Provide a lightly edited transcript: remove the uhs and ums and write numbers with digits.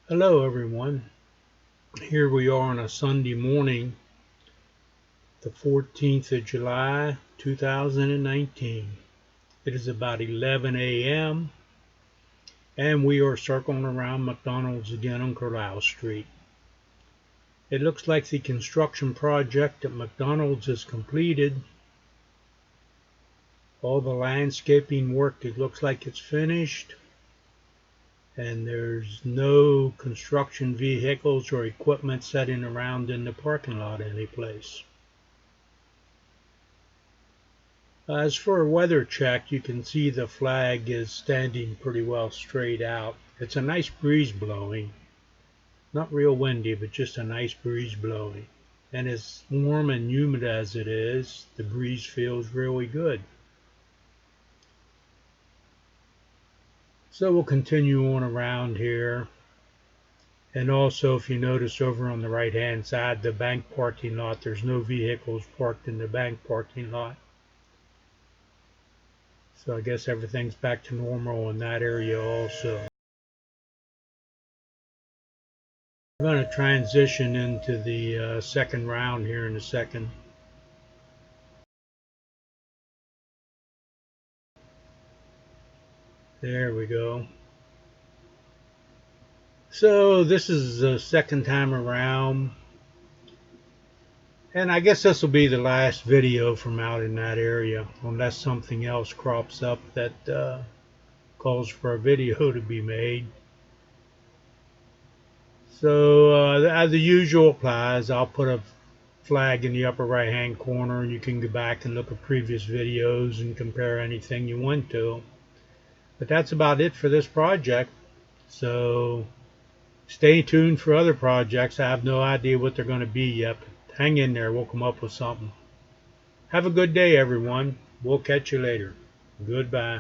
Hello everyone. Here we are on a Sunday morning, the 14th of July 2019. It is about 11 a.m. and we are circling around McDonald's again on Carlisle Street. It looks like the construction project at McDonald's is completed. All the landscaping work, it looks like it's finished. And there's no construction vehicles or equipment sitting around in the parking lot anyplace. As for a weather check, you can see the flag is standing pretty well straight out. It's a nice breeze blowing. Not real windy, but just a nice breeze blowing. And as warm and humid as it is, the breeze feels really good. So we'll continue on around here. And also, if you notice over on the right hand side, the bank parking lot, there's no vehicles parked in the bank parking lot. So I guess everything's back to normal in that area also. We're going to transition into the second round here in a second. There we go. So this is the second time around. And I guess this will be the last video from out in that area, unless something else crops up that calls for a video to be made. So as the usual applies, I'll put a flag in the upper right hand corner and you can go back and look at previous videos and compare anything you want to. But that's about it for this project. So stay tuned for other projects. I have no idea what they're going to be yet. But hang in there. We'll come up with something. Have a good day, everyone. We'll catch you later. Goodbye.